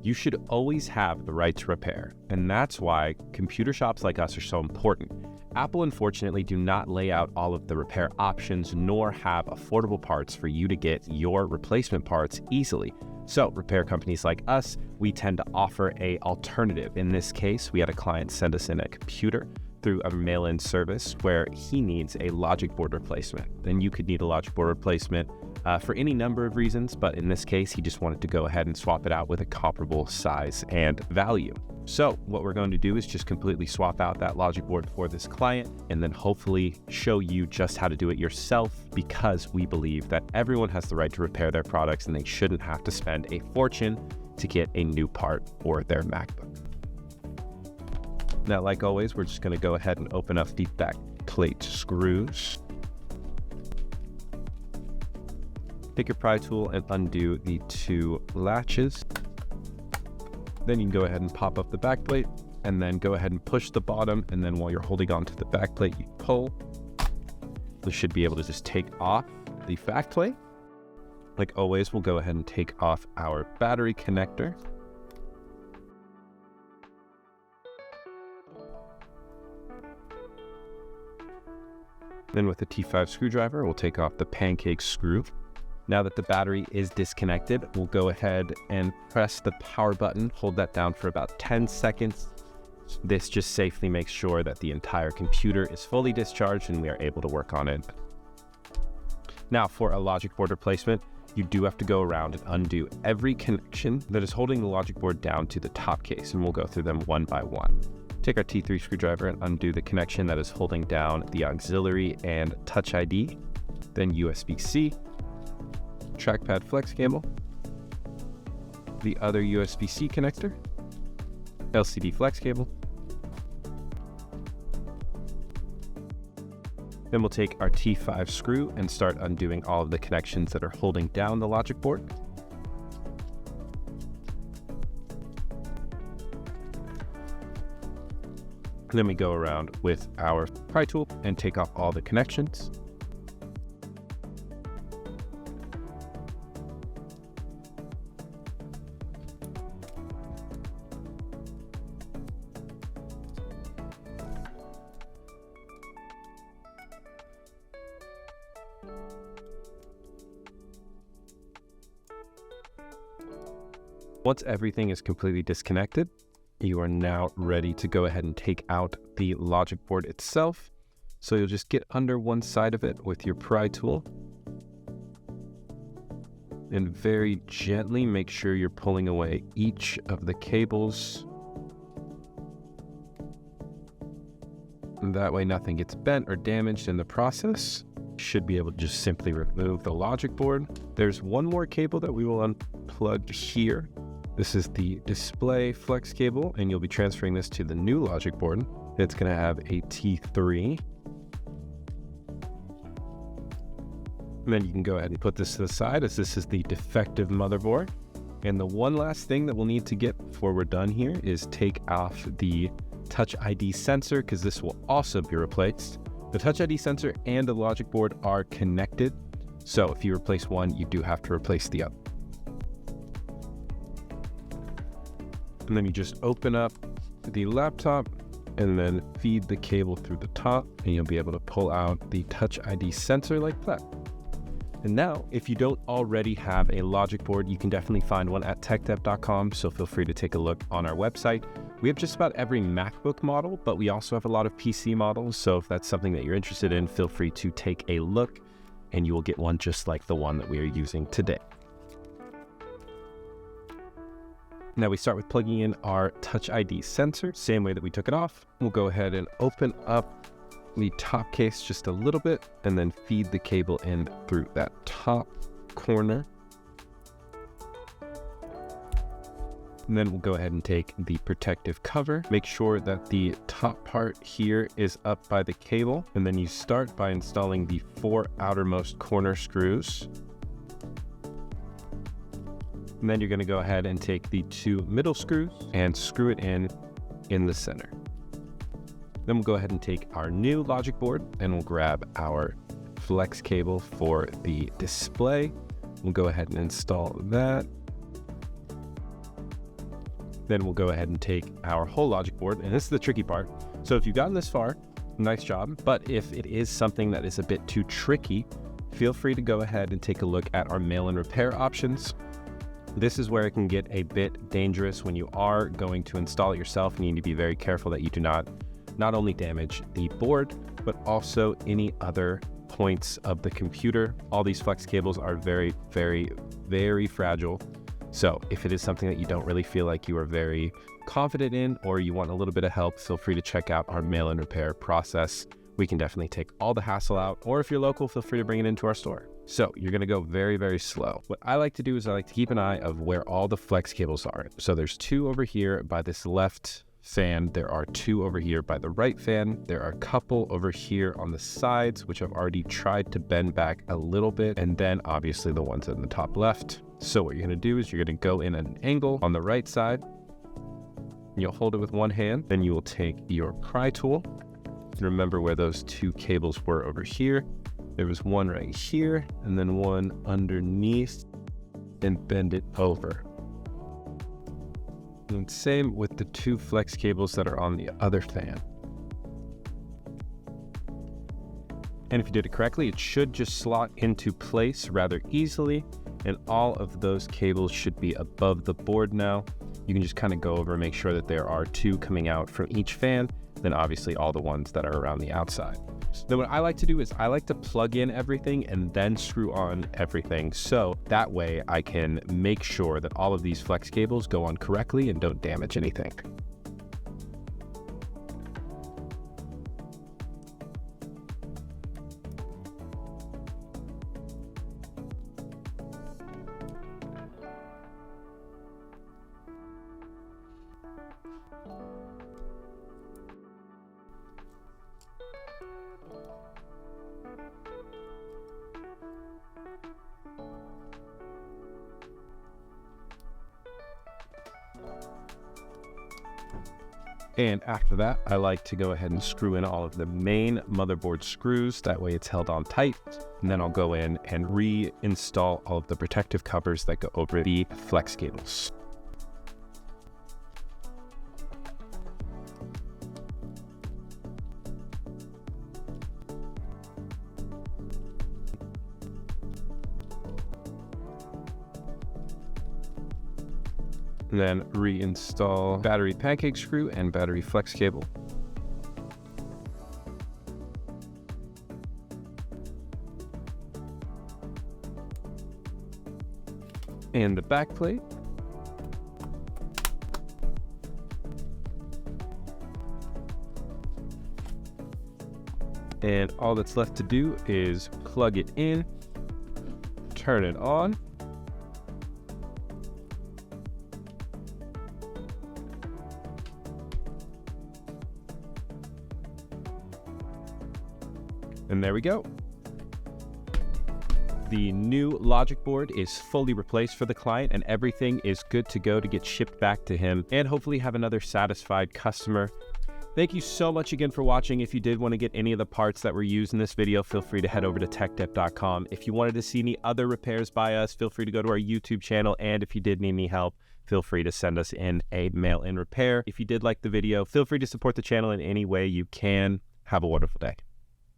You should always have the right to repair, and that's why computer shops like us are so important. Apple, unfortunately, do not lay out all of the repair options nor have affordable parts for you to get your replacement parts easily. So repair companies like us, we tend to offer an alternative. In this case, we had a client send us in a computer through a mail-in service where he needs a logic board replacement. Then you could need a logic board replacement for any number of reasons, but in this case, he just wanted to go ahead and swap it out with a comparable size and value. So what we're going to do is just completely swap out that logic board for this client and then hopefully show you just how to do it yourself, because we believe that everyone has the right to repair their products and they shouldn't have to spend a fortune to get a new part for their MacBook. Now, like always, we're just going to go ahead and open up the back plate screws. Take your pry tool and undo the 2 latches. Then you can go ahead and pop up the back plate and then go ahead and push the bottom. And then while you're holding on to the back plate, you pull. We should be able to just take off the back plate. Like always, we'll go ahead and take off our battery connector. Then with the T5 screwdriver, we'll take off the pancake screw. Now that the battery is disconnected, we'll go ahead and press the power button, hold that down for about 10 seconds. This just safely makes sure that the entire computer is fully discharged and we are able to work on it. Now for a logic board replacement, you do have to go around and undo every connection that is holding the logic board down to the top case, and we'll go through them one by one. Take our T3 screwdriver and undo the connection that is holding down the auxiliary and Touch ID, then USB-C, trackpad flex cable, the other USB-C connector, LCD flex cable. Then we'll take our T5 screw and start undoing all of the connections that are holding down the logic board. And then we go around with our pry tool and take off all the connections. Once everything is completely disconnected, you are now ready to go ahead and take out the logic board itself. So you'll just get under one side of it with your pry tool and very gently make sure you're pulling away each of the cables. And that way nothing gets bent or damaged in the process. You should be able to just simply remove the logic board. There's one more cable that we will unplug here. This is the display flex cable, and you'll be transferring this to the new logic board. It's going to have a T3. And then you can go ahead and put this to the side, as this is the defective motherboard. And the one last thing that we'll need to get before we're done here is take off the Touch ID sensor, because this will also be replaced. The Touch ID sensor and the logic board are connected, so if you replace one, you do have to replace the other. And then you just open up the laptop and then feed the cable through the top, and you'll be able to pull out the Touch ID sensor like that. And now, if you don't already have a logic board, you can definitely find one at TEKDEP.com, so feel free to take a look on our website. We have just about every MacBook model, but we also have a lot of PC models, so if that's something that you're interested in, feel free to take a look, and you will get one just like the one that we are using today. Now we start with plugging in our Touch ID sensor, same way that we took it off. We'll go ahead and open up the top case just a little bit and then feed the cable in through that top corner. And then we'll go ahead and take the protective cover. Make sure that the top part here is up by the cable. And then you start by installing the 4 outermost corner screws. And then you're going to go ahead and take the 2 middle screws and screw it in the center. Then we'll go ahead and take our new logic board and we'll grab our flex cable for the display. We'll go ahead and install that. Then we'll go ahead and take our whole logic board, and this is the tricky part. So if you've gotten this far, nice job. But if it is something that is a bit too tricky, feel free to go ahead and take a look at our mail-in repair options. This is where it can get a bit dangerous when you are going to install it yourself. You need to be very careful that you do not only damage the board, but also any other points of the computer. All these flex cables are very, very, very fragile. So if it is something that you don't really feel like you are very confident in, or you want a little bit of help, feel free to check out our mail-in repair process. We can definitely take all the hassle out, or if you're local, feel free to bring it into our store. So you're gonna go very, very slow. What I like to do is I like to keep an eye of where all the flex cables are. So there's 2 over here by this left fan. There are 2 over here by the right fan. There are a couple over here on the sides, which I've already tried to bend back a little bit. And then obviously the ones in the top left. So what you're gonna do is you're gonna go in at an angle on the right side. You'll hold it with one hand. Then you will take your pry tool. Remember where those 2 cables were over here. There was one right here and then one underneath, and bend it over. And same with the 2 flex cables that are on the other fan. And if you did it correctly, it should just slot into place rather easily. And all of those cables should be above the board now. You can just kind of go over and make sure that there are 2 coming out from each fan. Then obviously all the ones that are around the outside. Then what I like to do is I like to plug in everything and then screw on everything. So that way I can make sure that all of these flex cables go on correctly and don't damage anything. And after that, I like to go ahead and screw in all of the main motherboard screws. That way it's held on tight. And then I'll go in and reinstall all of the protective covers that go over the flex cables. And then reinstall battery pancake screw and battery flex cable. And the back plate. And all that's left to do is plug it in, turn it on. And there we go. The new logic board is fully replaced for the client, and everything is good to go to get shipped back to him and hopefully have another satisfied customer. Thank you so much again for watching. If you did want to get any of the parts that were used in this video, feel free to head over to TEKDEP.com. If you wanted to see any other repairs by us, feel free to go to our YouTube channel. And if you did need any help, feel free to send us in a mail-in repair. If you did like the video, feel free to support the channel in any way you can. Have a wonderful day.